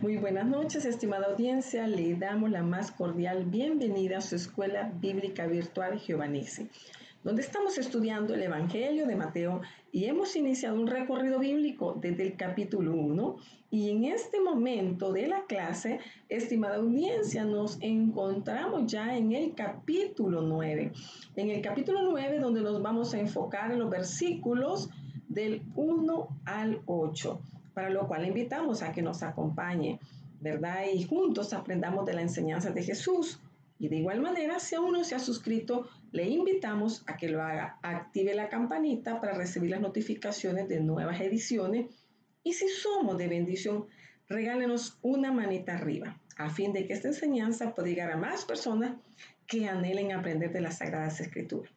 Muy buenas noches, estimada audiencia. Le damos la más cordial bienvenida a su escuela bíblica virtual Jehová Nissi, donde estamos estudiando el Evangelio de Mateo y hemos iniciado un recorrido bíblico desde el capítulo 1. Y en este momento de la clase, estimada audiencia, nos encontramos ya en el capítulo 9. En el capítulo 9, donde nos vamos a enfocar en los versículos del 1 al 8. Para lo cual le invitamos a que nos acompañe, ¿verdad? Y juntos aprendamos de la enseñanza de Jesús. Y de igual manera, si aún no se ha suscrito, le invitamos a que lo haga. Active la campanita para recibir las notificaciones de nuevas ediciones. Y si somos de bendición, regálenos una manita arriba, a fin de que esta enseñanza pueda llegar a más personas que anhelen aprender de las Sagradas Escrituras.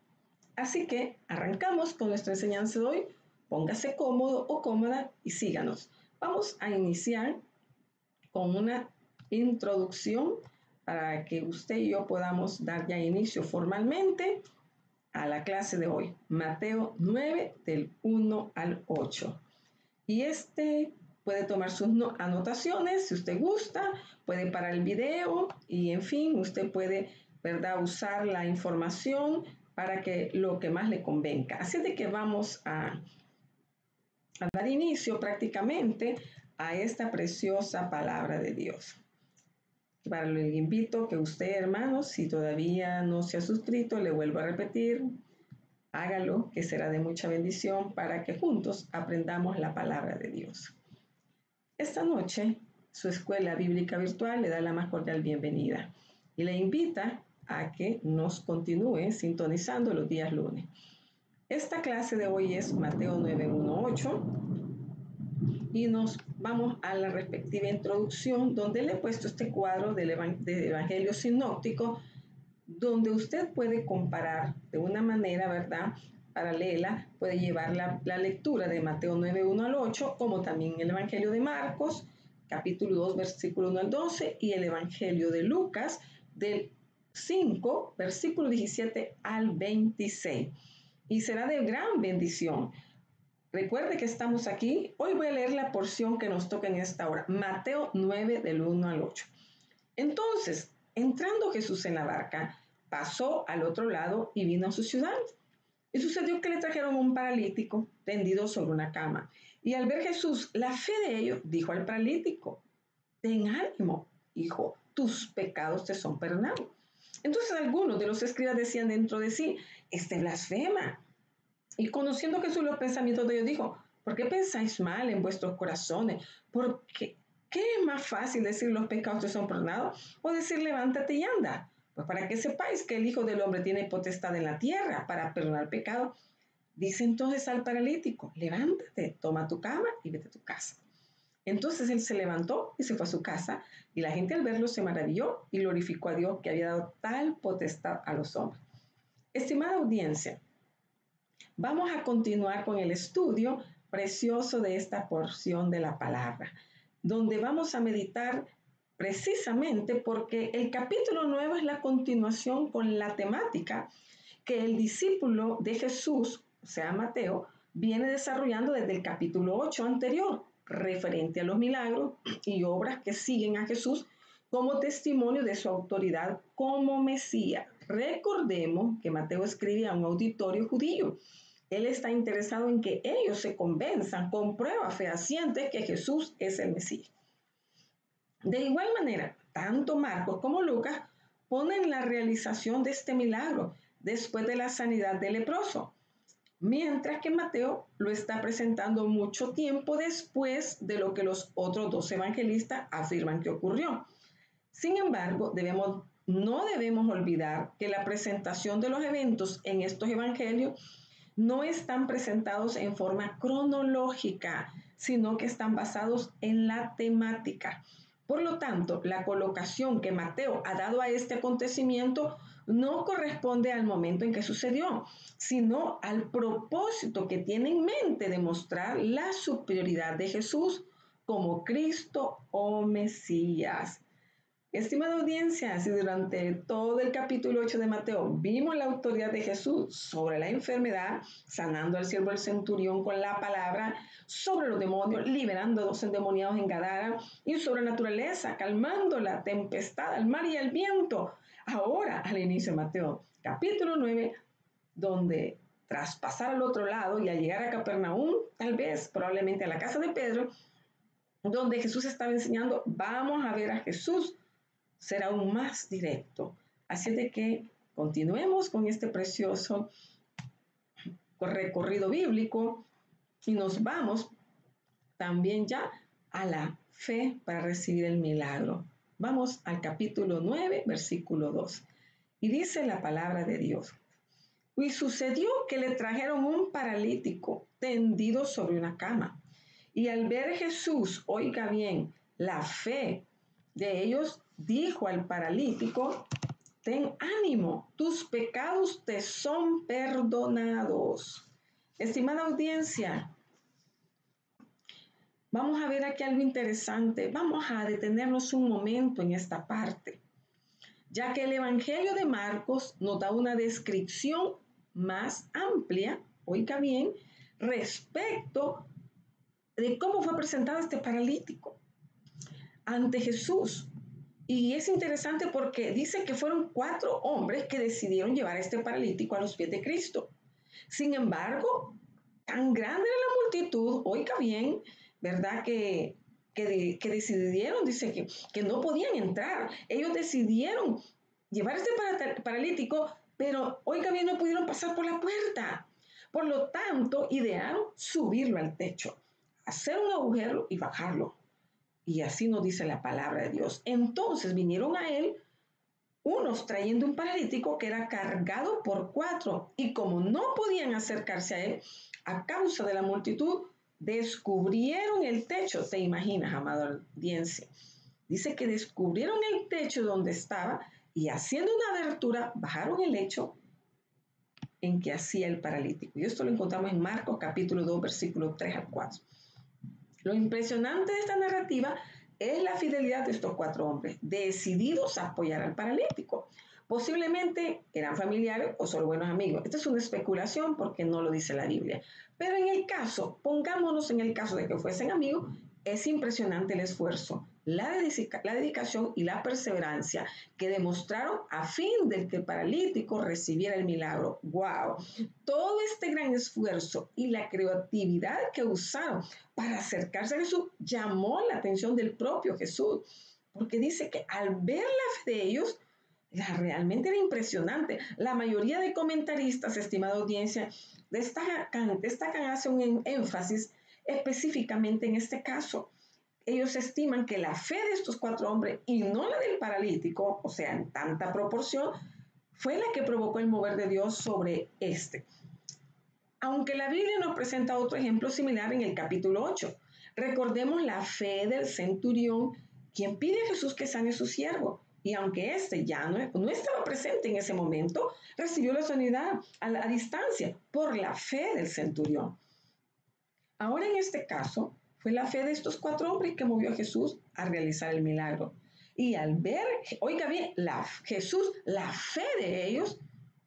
Así que arrancamos con nuestra enseñanza de hoy. Póngase cómodo o cómoda y síganos. Vamos a iniciar con una introducción para que usted y yo podamos dar ya inicio formalmente a la clase de hoy. Mateo 9, del 1 al 8. Y puede tomar sus anotaciones si usted gusta, puede parar el video y en fin, usted puede, ¿verdad?, usar la información para que lo que más le convenga. Así de que vamos a dar inicio prácticamente a esta preciosa palabra de Dios. Para lo le invito que usted, hermanos, si todavía no se ha suscrito, le vuelvo a repetir, hágalo, que será de mucha bendición para que juntos aprendamos la palabra de Dios. Esta noche, su escuela bíblica virtual le da la más cordial bienvenida y le invita a que nos continúe sintonizando los días lunes. Esta clase de hoy es Mateo 9, 1, 8 y nos vamos a la respectiva introducción donde le he puesto este cuadro del Evangelio sinóptico donde usted puede comparar de una manera, ¿verdad?, paralela, puede llevar la lectura de Mateo 9, 1 al 8, como también el Evangelio de Marcos, capítulo 2, versículo 1 al 12, y el Evangelio de Lucas, del 5, versículo 17 al 26. Y será de gran bendición. Recuerde que estamos aquí. Hoy voy a leer la porción que nos toca en esta hora, Mateo 9, del 1 al 8. Entonces, entrando Jesús en la barca, pasó al otro lado y vino a su ciudad. Y sucedió que le trajeron un paralítico tendido sobre una cama. Y al ver Jesús la fe de ellos, dijo al paralítico: ten ánimo, hijo, tus pecados te son perdonados. Entonces algunos de los escribas decían dentro de sí: este blasfema. Y conociendo Jesús los pensamientos de ellos, dijo: ¿por qué pensáis mal en vuestros corazones? Porque ¿qué es más fácil decir los pecados te son perdonados o decir levántate y anda? Pues para que sepáis que el Hijo del Hombre tiene potestad en la tierra para perdonar pecado. Dice entonces al paralítico: levántate, toma tu cama y vete a tu casa. Entonces él se levantó y se fue a su casa, y la gente al verlo se maravilló y glorificó a Dios que había dado tal potestad a los hombres. Estimada audiencia, vamos a continuar con el estudio precioso de esta porción de la palabra, donde vamos a meditar precisamente porque el capítulo 9 es la continuación con la temática que el discípulo de Jesús, o sea, Mateo, viene desarrollando desde el capítulo 8 anterior, referente a los milagros y obras que siguen a Jesús como testimonio de su autoridad como Mesías. Recordemos que Mateo escribe a un auditorio judío. Él está interesado en que ellos se convenzan con pruebas fehacientes que Jesús es el Mesías. De igual manera, tanto Marcos como Lucas ponen la realización de este milagro después de la sanidad del leproso, mientras que Mateo lo está presentando mucho tiempo después de lo que los otros dos evangelistas afirman que ocurrió. Sin embargo, no debemos olvidar que la presentación de los eventos en estos evangelios no están presentados en forma cronológica, sino que están basados en la temática. Por lo tanto, la colocación que Mateo ha dado a este acontecimiento no corresponde al momento en que sucedió, sino al propósito que tiene en mente de mostrar la superioridad de Jesús como Cristo o Mesías. Estimada audiencia, si durante todo el capítulo 8 de Mateo vimos la autoridad de Jesús sobre la enfermedad, sanando al siervo del centurión con la palabra, sobre los demonios, liberando a los endemoniados en Gadara, y sobre la naturaleza, calmando la tempestad, al mar y al viento, ahora al inicio de Mateo, capítulo 9, donde tras pasar al otro lado y al llegar a Capernaum, tal vez, probablemente a la casa de Pedro, donde Jesús estaba enseñando, vamos a ver a Jesús ser aún más directo. Así de que continuemos con este precioso recorrido bíblico y nos vamos también ya a la fe para recibir el milagro. Vamos al capítulo 9, versículo 2. Y dice la palabra de Dios. Y sucedió que le trajeron un paralítico tendido sobre una cama. Y al ver Jesús, oiga bien, la fe de ellos, dijo al paralítico, ten ánimo, tus pecados te son perdonados. Estimada audiencia, vamos a ver aquí algo interesante. Vamos a detenernos un momento en esta parte, ya que el Evangelio de Marcos nos da una descripción más amplia, oiga bien, respecto de cómo fue presentado este paralítico ante Jesús. Y es interesante porque dice que fueron 4 hombres que decidieron llevar a este paralítico a los pies de Cristo. Sin embargo, tan grande era la multitud, oiga bien, ¿verdad? Que decidieron, dice que no podían entrar. Ellos decidieron llevar a este paralítico, pero oiga bien, no pudieron pasar por la puerta. Por lo tanto, idearon subirlo al techo, hacer un agujero y bajarlo. Y así nos dice la palabra de Dios. Entonces vinieron a él unos trayendo un paralítico que era cargado por 4, y como no podían acercarse a él a causa de la multitud, descubrieron el techo. ¿Te imaginas, amada audiencia? Dice que descubrieron el techo donde estaba y haciendo una abertura bajaron el lecho en que hacía el paralítico. Y esto lo encontramos en Marcos capítulo 2, versículos 3 al 4. Lo impresionante de esta narrativa es la fidelidad de estos 4 hombres, decididos a apoyar al paralítico. Posiblemente eran familiares o solo buenos amigos. Esta es una especulación porque no lo dice la Biblia. Pero en el caso, pongámonos en el caso de que fuesen amigos, es impresionante el esfuerzo, la dedicación y la perseverancia que demostraron a fin de que el paralítico recibiera el milagro. ¡Wow! Todo este gran esfuerzo y la creatividad que usaron para acercarse a Jesús llamó la atención del propio Jesús, porque dice que al ver la fe de ellos, realmente era impresionante. La mayoría de comentaristas, estimada audiencia, destacan hacen un énfasis específicamente en este caso. Ellos estiman que la fe de estos 4 hombres y no la del paralítico, o sea, en tanta proporción, fue la que provocó el mover de Dios sobre este. Aunque la Biblia nos presenta otro ejemplo similar en el capítulo 8. Recordemos la fe del centurión, quien pide a Jesús que sane a su siervo. Y aunque éste ya no estaba presente en ese momento, recibió la sanidad a distancia por la fe del centurión. Ahora en este caso, fue la fe de estos 4 hombres que movió a Jesús a realizar el milagro. Y al ver, oiga bien, Jesús, la fe de ellos,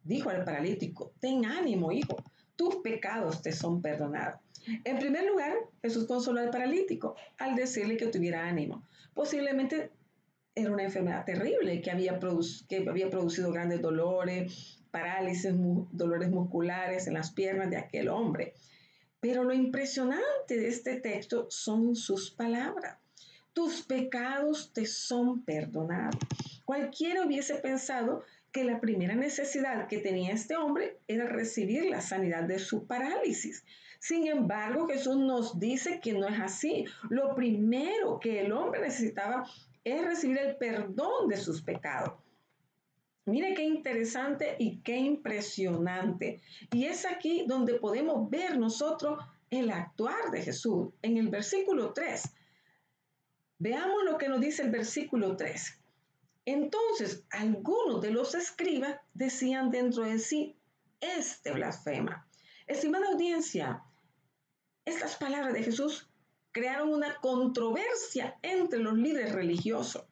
dijo al paralítico, ten ánimo, hijo, tus pecados te son perdonados. En primer lugar, Jesús consoló al paralítico al decirle que tuviera ánimo. Posiblemente era una enfermedad terrible que había producido grandes dolores, parálisis, dolores musculares en las piernas de aquel hombre. Pero lo impresionante de este texto son sus palabras. Tus pecados te son perdonados. Cualquiera hubiese pensado que la primera necesidad que tenía este hombre era recibir la sanidad de su parálisis. Sin embargo, Jesús nos dice que no es así. Lo primero que el hombre necesitaba es recibir el perdón de sus pecados. Mire qué interesante y qué impresionante. Y es aquí donde podemos ver nosotros el actuar de Jesús. En el versículo 3. Veamos lo que nos dice el versículo 3. Entonces, algunos de los escribas decían dentro de sí, este blasfema. Estimada audiencia, estas palabras de Jesús crearon una controversia entre los líderes religiosos.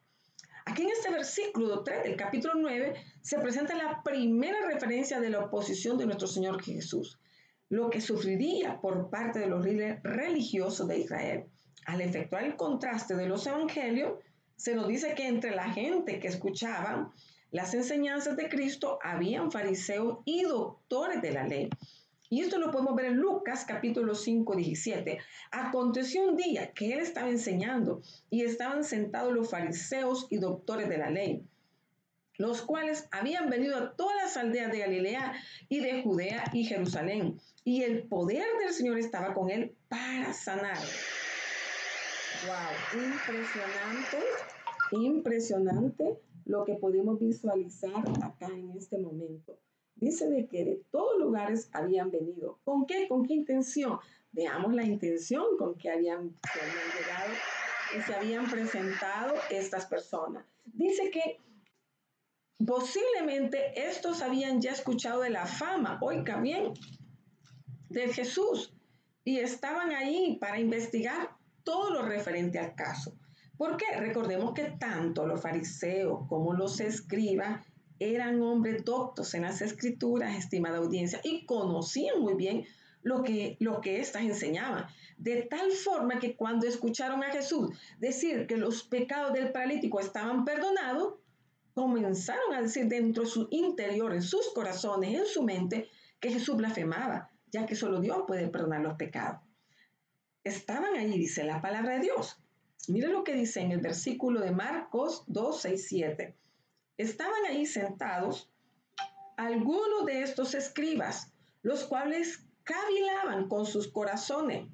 Aquí en este versículo 3 del capítulo 9 se presenta la primera referencia de la oposición de nuestro Señor Jesús, lo que sufriría por parte de los líderes religiosos de Israel. Al efectuar el contraste de los evangelios, se nos dice que entre la gente que escuchaba las enseñanzas de Cristo habían fariseos y doctores de la ley. Y esto lo podemos ver en Lucas capítulo 5, 17. Aconteció un día que él estaba enseñando y estaban sentados los fariseos y doctores de la ley, los cuales habían venido a todas las aldeas de Galilea y de Judea y Jerusalén. Y el poder del Señor estaba con él para sanar. ¡Wow! Impresionante lo que podemos visualizar acá en este momento. Dice de que de todos lugares habían venido. ¿Con qué? ¿Con qué intención? Veamos la intención con que habían llegado y se habían presentado estas personas. Dice que posiblemente estos habían ya escuchado de la fama, oiga bien, de Jesús, y estaban ahí para investigar todo lo referente al caso. Porque recordemos que tanto los fariseos como los escribas eran hombres doctos en las escrituras, estimada audiencia, y conocían muy bien lo que éstas enseñaban. De tal forma que cuando escucharon a Jesús decir que los pecados del paralítico estaban perdonados, comenzaron a decir dentro de su interior, en sus corazones, en su mente, que Jesús blasfemaba, ya que solo Dios puede perdonar los pecados. Estaban ahí, dice la palabra de Dios. Mira lo que dice en el versículo de Marcos 2, 6, 7. Estaban ahí sentados algunos de estos escribas, los cuales cavilaban con sus corazones.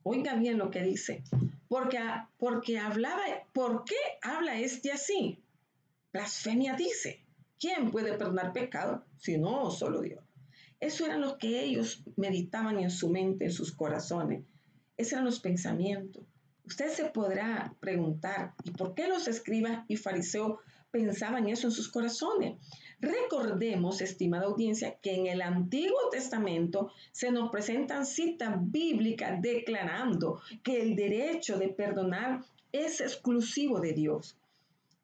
Oiga bien lo que dice. ¿Por qué habla este así? Blasfemia dice. ¿Quién puede perdonar pecado? Sino solo Dios. Eso eran los que ellos meditaban en su mente, en sus corazones. Esos eran los pensamientos. Usted se podrá preguntar, ¿y por qué los escribas y fariseos pensaban eso en sus corazones? Recordemos, estimada audiencia, que en el Antiguo Testamento se nos presentan citas bíblicas declarando que el derecho de perdonar es exclusivo de Dios.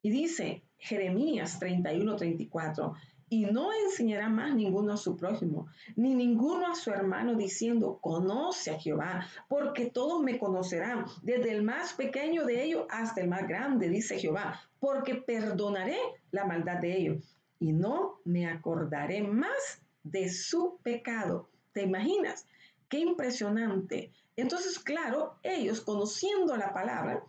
Y dice Jeremías 31, 34, y no enseñará más ninguno a su prójimo, ni ninguno a su hermano, diciendo, conoce a Jehová, porque todos me conocerán, desde el más pequeño de ellos hasta el más grande, dice Jehová, porque perdonaré la maldad de ellos, y no me acordaré más de su pecado. ¿Te imaginas? Qué impresionante. Entonces, claro, ellos conociendo la palabra,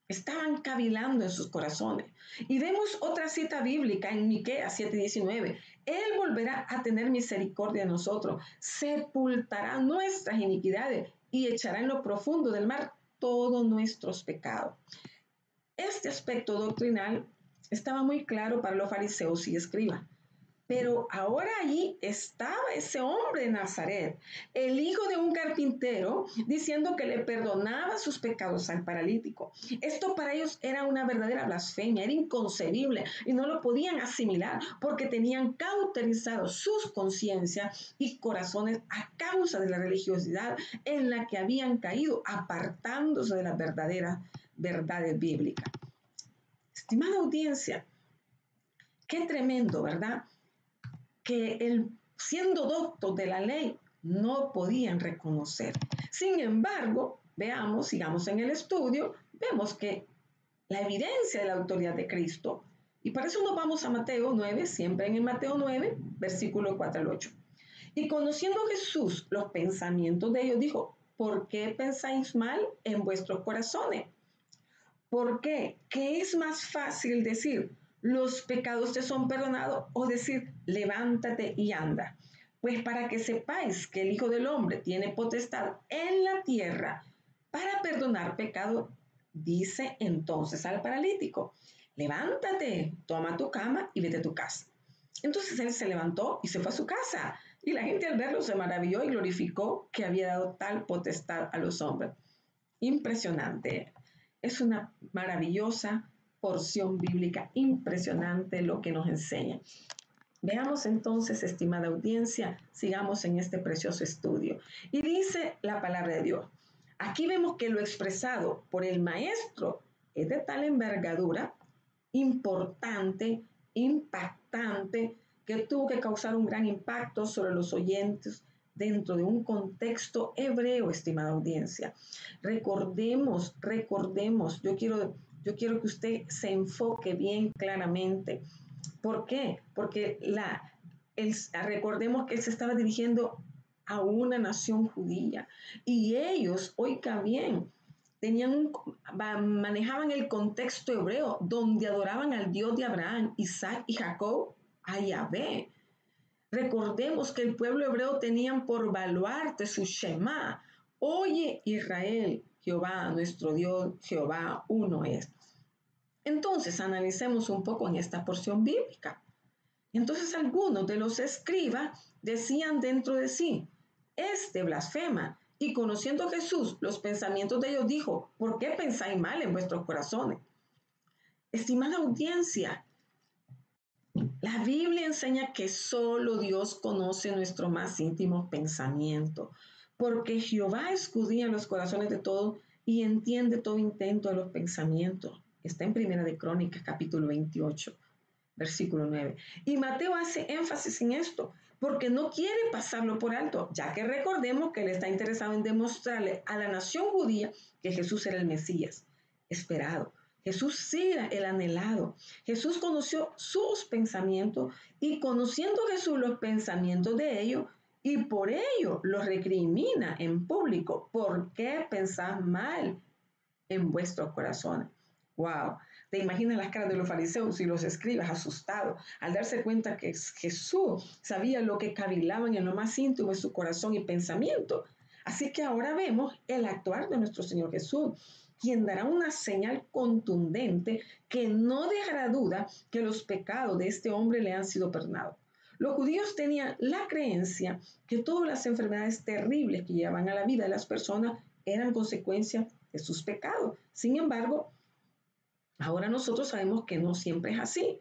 estaban cavilando en sus corazones. Y vemos otra cita bíblica en Miqueas 7:19. Él volverá a tener misericordia de nosotros, sepultará nuestras iniquidades y echará en lo profundo del mar todos nuestros pecados. Este aspecto doctrinal estaba muy claro para los fariseos y escribas. Pero ahora allí estaba ese hombre de Nazaret, el hijo de un carpintero, diciendo que le perdonaba sus pecados al paralítico. Esto para ellos era una verdadera blasfemia, era inconcebible y no lo podían asimilar porque tenían cauterizados sus conciencias y corazones a causa de la religiosidad en la que habían caído, apartándose de las verdaderas verdades bíblicas. Estimada audiencia, qué tremendo, ¿verdad? Que siendo doctos de la ley no podían reconocer. Sin embargo, sigamos en el estudio, vemos que la evidencia de la autoridad de Cristo, y para eso nos vamos a Mateo 9, siempre en el Mateo 9, versículo 4 al 8. Y conociendo Jesús los pensamientos de ellos, dijo, ¿por qué pensáis mal en vuestros corazones? ¿Por qué? ¿Qué es más fácil decir? Los pecados te son perdonados o decir, levántate y anda. Pues para que sepáis que el Hijo del Hombre tiene potestad en la tierra para perdonar pecado, dice entonces al paralítico, levántate, toma tu cama y vete a tu casa. Entonces él se levantó y se fue a su casa. Y la gente al verlo se maravilló y glorificó que había dado tal potestad a los hombres. Impresionante. Es una maravillosa porción bíblica, impresionante lo que nos enseña. Veamos entonces, estimada audiencia, sigamos en este precioso estudio. Y dice la palabra de Dios. Aquí vemos que lo expresado por el maestro es de tal envergadura, importante, impactante, que tuvo que causar un gran impacto sobre los oyentes dentro de un contexto hebreo, estimada audiencia. Recordemos, yo quiero que usted se enfoque bien claramente. ¿Por qué? Porque recordemos que él se estaba dirigiendo a una nación judía y ellos, oiga bien, manejaban el contexto hebreo donde adoraban al Dios de Abraham, Isaac y Jacob, a Yahvé. Recordemos que el pueblo hebreo tenían por baluarte su Shema. Oye Israel, Jehová, nuestro Dios, Jehová, uno es. Entonces analicemos un poco en esta porción bíblica. Entonces algunos de los escribas decían dentro de sí, este blasfema, y conociendo a Jesús los pensamientos de ellos dijo, ¿por qué pensáis mal en vuestros corazones? Estimada audiencia, la Biblia enseña que solo Dios conoce nuestro más íntimo pensamiento, porque Jehová escudriña los corazones de todos y entiende todo intento de los pensamientos. Está en Primera de Crónicas, capítulo 28, versículo 9. Y Mateo hace énfasis en esto, porque no quiere pasarlo por alto, ya que recordemos que él está interesado en demostrarle a la nación judía que Jesús era el Mesías esperado. Jesús era el anhelado. Jesús conoció sus pensamientos y conociendo Jesús los pensamientos de ellos y por ello los recrimina en público. ¿Por qué pensás mal en vuestros corazones? Wow, te imaginas las caras de los fariseos y los escribas asustados al darse cuenta que Jesús sabía lo que cavilaban en lo más íntimo de su corazón y pensamiento. Así que ahora vemos el actuar de nuestro Señor Jesús, quien dará una señal contundente que no dejará duda que los pecados de este hombre le han sido perdonados. Los judíos tenían la creencia que todas las enfermedades terribles que llevaban a la vida de las personas eran consecuencia de sus pecados. Sin embargo, ahora nosotros sabemos que no siempre es así.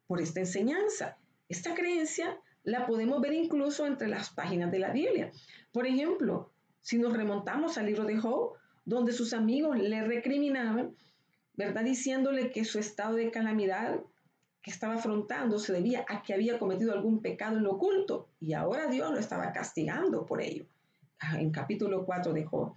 Por esta enseñanza, esta creencia la podemos ver incluso entre las páginas de la Biblia. Por ejemplo, si nos remontamos al libro de Job, donde sus amigos le recriminaban, ¿verdad? Diciéndole que su estado de calamidad que estaba afrontando se debía a que había cometido algún pecado en lo oculto y ahora Dios lo estaba castigando por ello. En capítulo 4 de Job.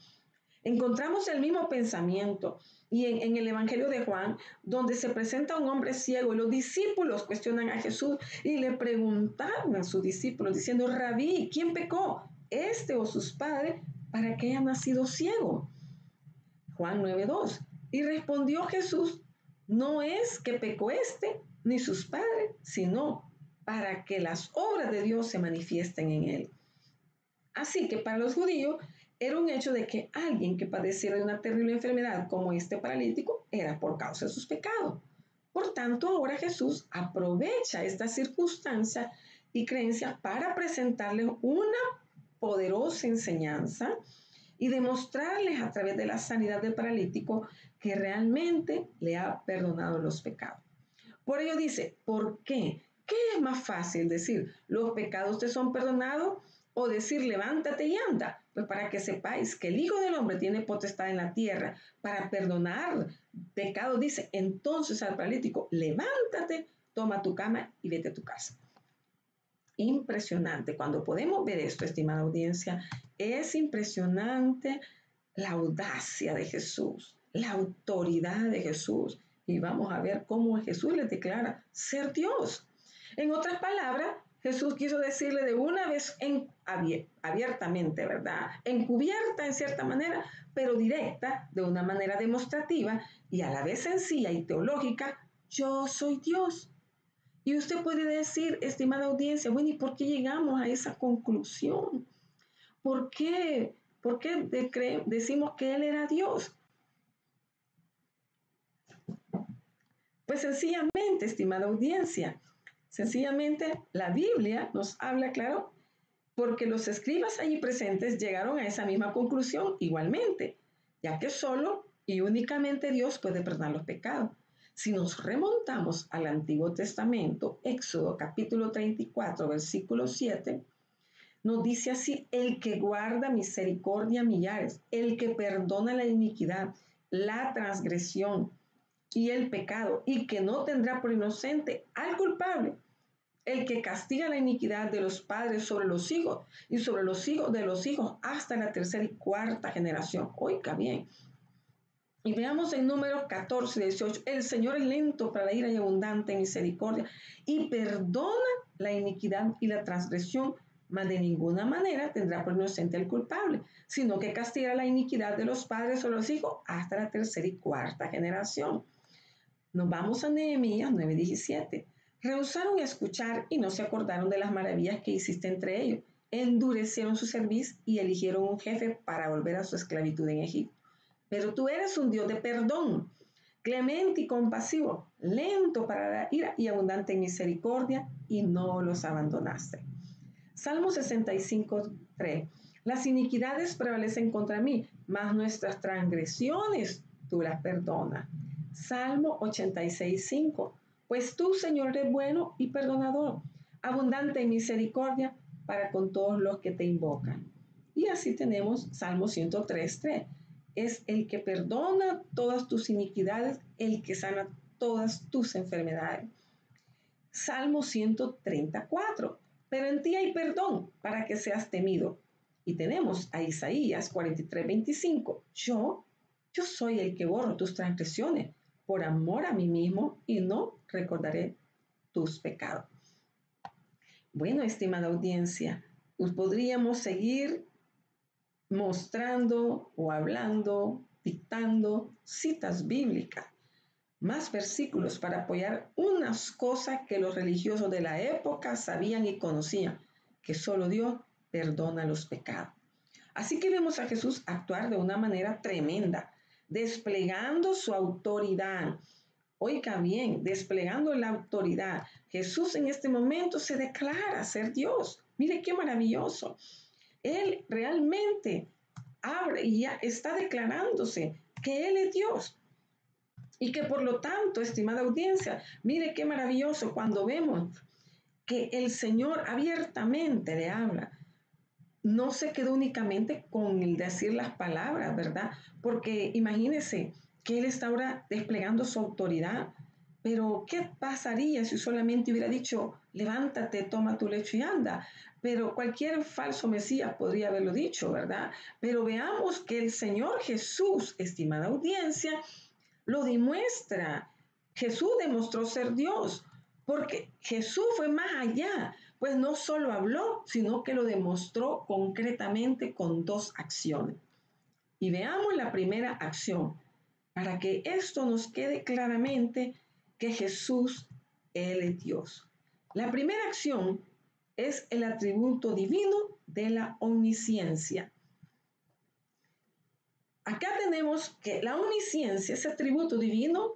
Encontramos el mismo pensamiento y en el Evangelio de Juan, donde se presenta un hombre ciego y los discípulos cuestionan a Jesús y le preguntaron a sus discípulos diciendo, Rabí, ¿quién pecó? ¿Este o sus padres para que haya nacido ciego? Juan 9:2. Y respondió Jesús, no es que pecó este ni sus padres, sino para que las obras de Dios se manifiesten en él. Así que para los judíos era un hecho de que alguien que padeciera de una terrible enfermedad como este paralítico era por causa de sus pecados. Por tanto, ahora Jesús aprovecha esta circunstancia y creencia para presentarles una poderosa enseñanza y demostrarles a través de la sanidad del paralítico que realmente le ha perdonado los pecados. Por ello dice, ¿por qué? ¿Qué es más fácil decir, los pecados te son perdonados? O decir, levántate y anda. Pues para que sepáis que el Hijo del Hombre tiene potestad en la tierra para perdonar pecados, dice, entonces al paralítico, levántate, toma tu cama y vete a tu casa. Impresionante. Cuando podemos ver esto, estimada audiencia, es impresionante la audacia de Jesús, la autoridad de Jesús. Y vamos a ver cómo Jesús les declara ser Dios. En otras palabras, Jesús quiso decirle de una vez abiertamente, ¿verdad? Encubierta en cierta manera, pero directa, de una manera demostrativa y a la vez sencilla y teológica, yo soy Dios. Y usted puede decir, estimada audiencia, bueno, ¿y por qué llegamos a esa conclusión? ¿Por qué? ¿Por qué decimos que Él era Dios? Pues sencillamente, estimada audiencia, sencillamente la Biblia nos habla, claro, porque los escribas allí presentes llegaron a esa misma conclusión igualmente, ya que solo y únicamente Dios puede perdonar los pecados. Si nos remontamos al Antiguo Testamento, Éxodo capítulo 34, versículo 7, nos dice así, el que guarda misericordia millares, el que perdona la iniquidad, la transgresión, y el pecado, y que no tendrá por inocente al culpable, el que castiga la iniquidad de los padres sobre los hijos y sobre los hijos de los hijos hasta la tercera y cuarta generación. Oiga bien. Y veamos en Números 14, 18, el Señor es lento para la ira y abundante en misericordia y perdona la iniquidad y la transgresión, mas de ninguna manera tendrá por inocente al culpable, sino que castigará la iniquidad de los padres sobre los hijos hasta la tercera y cuarta generación. Nos vamos a Nehemías 9:17. Rehusaron escuchar y no se acordaron de las maravillas que hiciste entre ellos. Endurecieron su cerviz y eligieron un jefe para volver a su esclavitud en Egipto. Pero tú eres un Dios de perdón, clemente y compasivo, lento para la ira y abundante en misericordia, y no los abandonaste. Salmo 65:3. Las iniquidades prevalecen contra mí, mas nuestras transgresiones tú las perdonas. Salmo 86:5. Pues tú, Señor, eres bueno y perdonador, abundante en misericordia para con todos los que te invocan. Y así tenemos Salmo 103:3. Es el que perdona todas tus iniquidades, el que sana todas tus enfermedades. Salmo 134. Pero en ti hay perdón para que seas temido. Y tenemos a Isaías 43:25. Yo soy el que borro tus transgresiones por amor a mí mismo y no recordaré tus pecados. Bueno, estimada audiencia, podríamos seguir mostrando o hablando, dictando citas bíblicas, más versículos para apoyar unas cosas que los religiosos de la época sabían y conocían, que solo Dios perdona los pecados. Así que vemos a Jesús actuar de una manera tremenda, desplegando su autoridad. Oiga bien, desplegando la autoridad. Jesús en este momento se declara ser Dios. Mire qué maravilloso. Él realmente abre y ya está declarándose que Él es Dios. Y que por lo tanto, estimada audiencia, mire qué maravilloso cuando vemos que el Señor abiertamente le habla. No se quedó únicamente con el decir las palabras, ¿verdad? Porque imagínese que Él está ahora desplegando su autoridad. Pero, ¿qué pasaría si solamente hubiera dicho, levántate, toma tu lecho y anda? Pero cualquier falso Mesías podría haberlo dicho, ¿verdad? Pero veamos que el Señor Jesús, estimada audiencia, lo demuestra. Jesús demostró ser Dios, porque Jesús fue más allá, pues no solo habló, sino que lo demostró concretamente con dos acciones. Y veamos la primera acción, para que esto nos quede claramente que Jesús, Él es Dios. La primera acción es el atributo divino de la omnisciencia. Acá tenemos que la omnisciencia, ese atributo divino,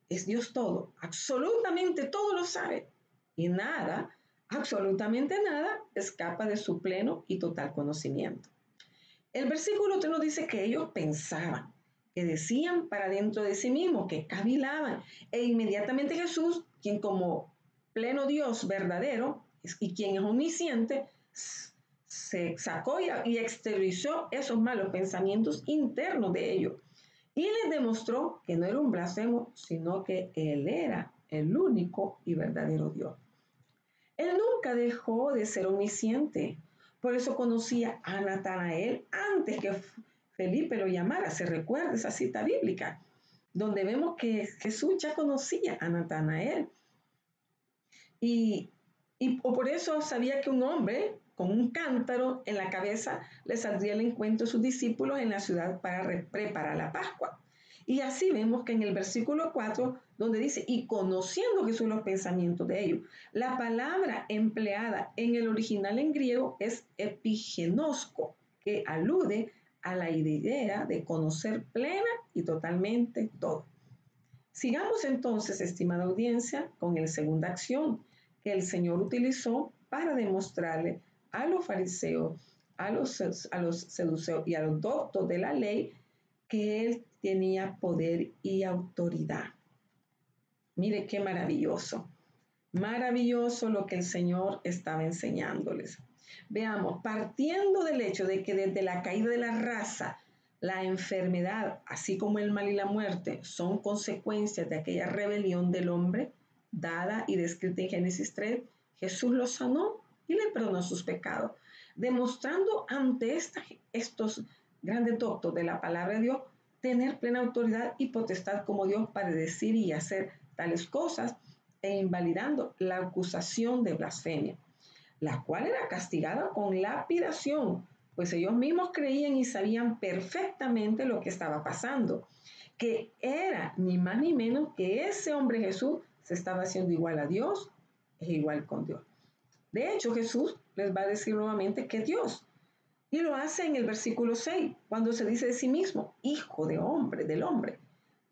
es Dios todo. Absolutamente todo lo sabe. Y nada, absolutamente nada, escapa de su pleno y total conocimiento. El versículo 3 nos dice que ellos pensaban, que decían para dentro de sí mismos, que cavilaban. E inmediatamente Jesús, quien como pleno Dios verdadero y quien es omnisciente, se sacó y exteriorizó esos malos pensamientos internos de ellos. Y les demostró que no era un blasfemo, sino que Él era el único y verdadero Dios. Él nunca dejó de ser omnisciente. Por eso conocía a Natanael antes que Felipe lo llamara. Se recuerda esa cita bíblica, donde vemos que Jesús ya conocía a Natanael. Y por eso sabía que un hombre con un cántaro en la cabeza le saldría al encuentro de sus discípulos en la ciudad para preparar la Pascua. Y así vemos que en el versículo 4, donde dice, y conociendo Jesús los pensamientos de ellos, la palabra empleada en el original en griego es epigenosko, que alude a la idea de conocer plena y totalmente todo. Sigamos entonces, estimada audiencia, con la segunda acción que el Señor utilizó para demostrarle a los fariseos, a los seduceos y a los doctos de la ley que Él tenía poder y autoridad. Mire qué maravilloso. Maravilloso lo que el Señor estaba enseñándoles. Veamos, partiendo del hecho de que desde la caída de la raza, La enfermedad, así como el mal y la muerte, son consecuencias de aquella rebelión del hombre dada y descrita en Génesis 3. Jesús los sanó y le perdonó sus pecados, demostrando ante estos grandes doctos de la palabra de Dios tener plena autoridad y potestad como Dios para decir y hacer tales cosas e invalidando la acusación de blasfemia, la cual era castigada con lapidación, pues ellos mismos creían y sabían perfectamente lo que estaba pasando, que era ni más ni menos que ese hombre Jesús se estaba haciendo igual a Dios e igual con Dios. De hecho, Jesús les va a decir nuevamente que Dios, y lo hace en el versículo 6, cuando se dice de sí mismo, hijo de hombre, del hombre.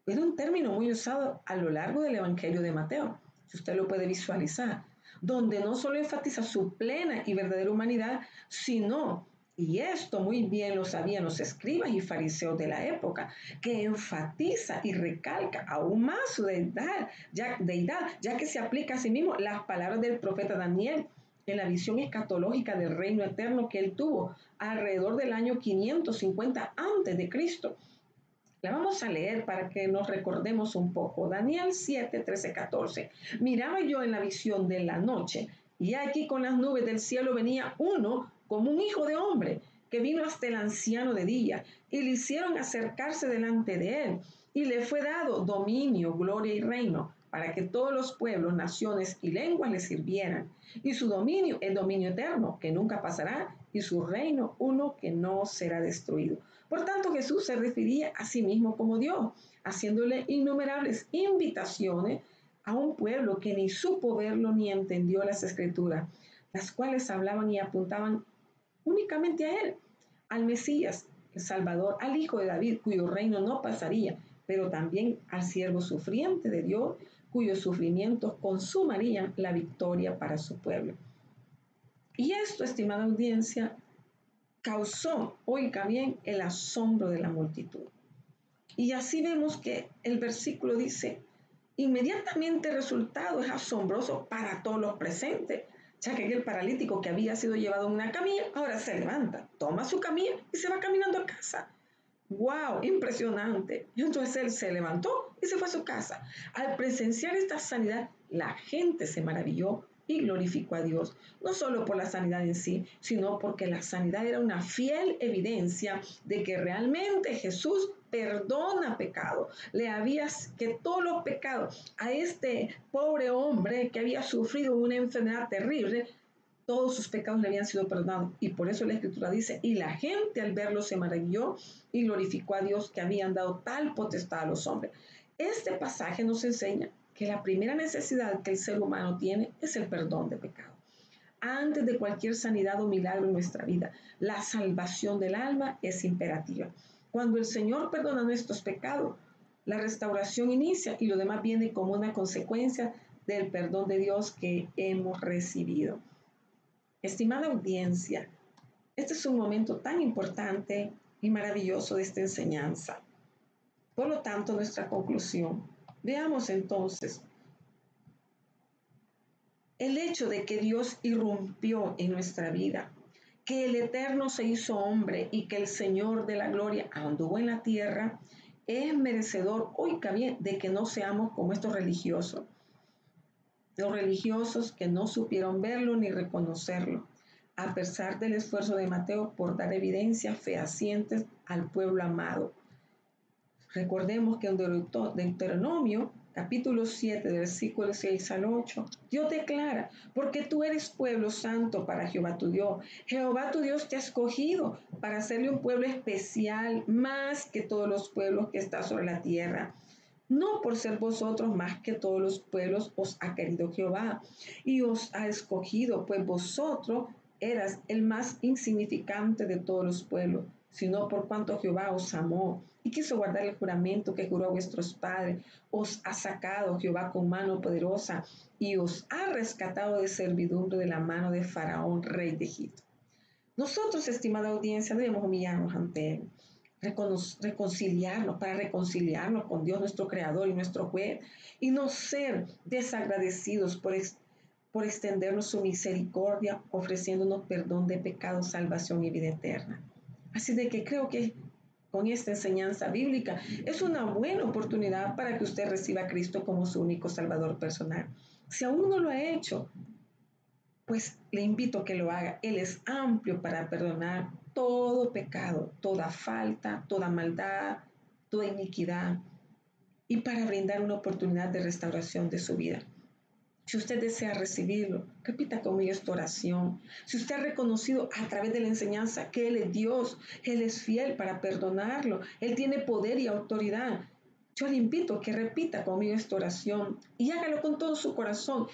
Es un término muy usado a lo largo del Evangelio de Mateo, si usted lo puede visualizar, donde no solo enfatiza su plena y verdadera humanidad, sino, y esto muy bien lo sabían los escribas y fariseos de la época, que enfatiza y recalca aún más su deidad, ya que se aplica a sí mismo las palabras del profeta Daniel en la visión escatológica del reino eterno que él tuvo alrededor del año 550 antes de Cristo. La vamos a leer para que nos recordemos un poco. Daniel 7, 13, 14. Miraba yo en la visión de la noche, y aquí con las nubes del cielo venía uno como un hijo de hombre, que vino hasta el anciano de día, y le hicieron acercarse delante de él, y le fue dado dominio, gloria y reino, para que todos los pueblos, naciones y lenguas le sirvieran. Y su dominio es dominio eterno, que nunca pasará, y su reino uno que no será destruido. Por tanto, Jesús se refería a sí mismo como Dios, haciéndole innumerables invitaciones a un pueblo que ni supo verlo ni entendió las escrituras, las cuales hablaban y apuntaban únicamente a él, al Mesías, el Salvador, al Hijo de David, cuyo reino no pasaría, pero también al siervo sufriente de Dios, cuyos sufrimientos consumarían la victoria para su pueblo. Y esto, estimada audiencia, causó, oiga bien, el asombro de la multitud. Y así vemos que el versículo dice, inmediatamente el resultado es asombroso para todos los presentes, ya que aquel paralítico que había sido llevado en una camilla, ahora se levanta, toma su camilla y se va caminando a casa. ¡Wow! Impresionante. Y entonces él se levantó y se fue a su casa. Al presenciar esta sanidad, la gente se maravilló y glorificó a Dios, no solo por la sanidad en sí, sino porque la sanidad era una fiel evidencia de que realmente Jesús perdona pecado. Que todos los pecados a este pobre hombre que había sufrido una enfermedad terrible, todos sus pecados le habían sido perdonados. Y por eso la Escritura dice, y la gente al verlo se maravilló y glorificó a Dios que habían dado tal potestad a los hombres. Este pasaje nos enseña que la primera necesidad que el ser humano tiene es el perdón de pecado. Antes de cualquier sanidad o milagro en nuestra vida, la salvación del alma es imperativa. Cuando el Señor perdona nuestros pecados, la restauración inicia y lo demás viene como una consecuencia del perdón de Dios que hemos recibido. Estimada audiencia, este es un momento tan importante y maravilloso de esta enseñanza. Por lo tanto, nuestra conclusión. Veamos entonces el hecho de que Dios irrumpió en nuestra vida, que el Eterno se hizo hombre y que el Señor de la gloria anduvo en la tierra, es merecedor, oiga bien, de que no seamos como estos religiosos. Los religiosos que no supieron verlo ni reconocerlo, a pesar del esfuerzo de Mateo por dar evidencias fehacientes al pueblo amado. Recordemos que en Deuteronomio, capítulo 7, versículos 6 al 8, Dios declara, porque tú eres pueblo santo para Jehová tu Dios. Jehová tu Dios te ha escogido para hacerle un pueblo especial más que todos los pueblos que están sobre la tierra. No por ser vosotros más que todos los pueblos os ha querido Jehová y os ha escogido, pues vosotros eras el más insignificante de todos los pueblos, sino por cuanto Jehová os amó y quiso guardar el juramento que juró a vuestros padres. Os ha sacado Jehová con mano poderosa y os ha rescatado de servidumbre de la mano de Faraón, rey de Egipto. Nosotros, estimada audiencia, debemos humillarnos ante él, para reconciliarnos con Dios, nuestro Creador y nuestro Juez, y no ser desagradecidos por extendernos su misericordia, ofreciéndonos perdón de pecados, salvación y vida eterna. Así de que creo que con esta enseñanza bíblica, es una buena oportunidad para que usted reciba a Cristo como su único Salvador personal. Si aún no lo ha hecho, pues le invito a que lo haga. Él es amplio para perdonar todo pecado, toda falta, toda maldad, toda iniquidad y para brindar una oportunidad de restauración de su vida. Si usted desea recibirlo, repita conmigo esta oración. Si usted ha reconocido a través de la enseñanza que Él es Dios, Él es fiel para perdonarlo, Él tiene poder y autoridad, yo le invito a que repita conmigo esta oración y hágalo con todo su corazón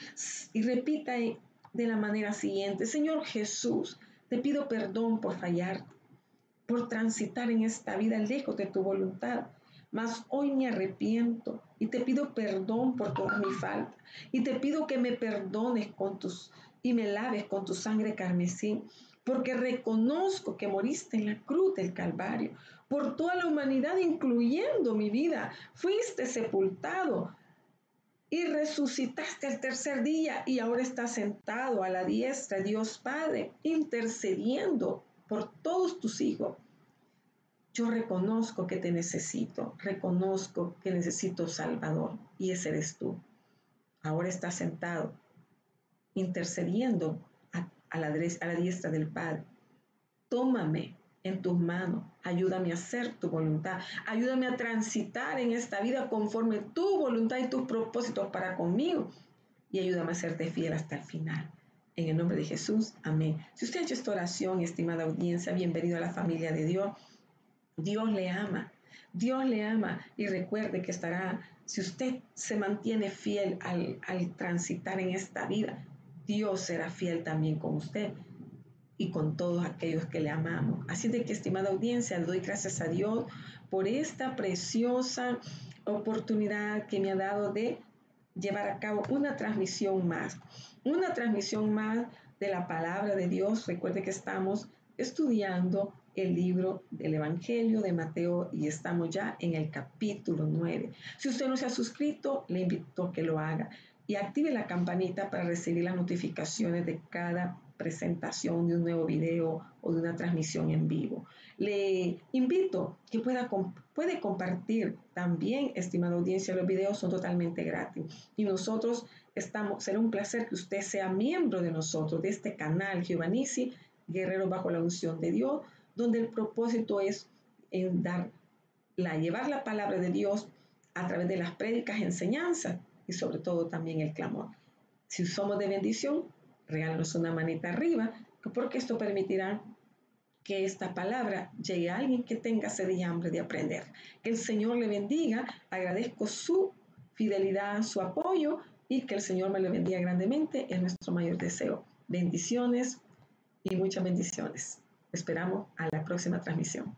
y repita de la manera siguiente. Señor Jesús, te pido perdón por fallar, por transitar en esta vida lejos de tu voluntad. Mas hoy me arrepiento y te pido perdón por toda mi falta. Y te pido que me perdones y me laves con tu sangre carmesí, porque reconozco que moriste en la cruz del Calvario por toda la humanidad, incluyendo mi vida. Fuiste sepultado y resucitaste al tercer día y ahora estás sentado a la diestra de Dios Padre, intercediendo por todos tus hijos. Yo reconozco que te necesito, reconozco que necesito Salvador y ese eres tú. Ahora estás sentado, intercediendo a la diestra del Padre. Tómame en tus manos, ayúdame a hacer tu voluntad, ayúdame a transitar en esta vida conforme tu voluntad y tus propósitos para conmigo y ayúdame a serte fiel hasta el final. En el nombre de Jesús, amén. Si usted ha hecho esta oración, estimada audiencia, bienvenido a la familia de Dios. Dios le ama y recuerde que si usted se mantiene fiel al transitar en esta vida, Dios será fiel también con usted y con todos aquellos que le amamos. Así de que, estimada audiencia, le doy gracias a Dios por esta preciosa oportunidad que me ha dado de llevar a cabo una transmisión más de la palabra de Dios. Recuerde que estamos estudiando el libro del Evangelio de Mateo y estamos ya en el capítulo 9. Si usted no se ha suscrito, le invito a que lo haga y active la campanita para recibir las notificaciones de cada presentación de un nuevo video o de una transmisión en vivo. Le invito que puede compartir también, estimada audiencia. Los videos son totalmente gratis y será un placer que usted sea miembro de nosotros, de este canal Giovannici, Guerreros bajo la unción de Dios, donde el propósito es llevar la palabra de Dios a través de las prédicas, enseñanzas y sobre todo también el clamor. Si somos de bendición, regálanos una manita arriba, porque esto permitirá que esta palabra llegue a alguien que tenga sed y hambre de aprender. Que el Señor le bendiga. Agradezco su fidelidad, su apoyo y que el Señor me lo bendiga grandemente. Es nuestro mayor deseo. Bendiciones y muchas bendiciones. Esperamos a la próxima transmisión.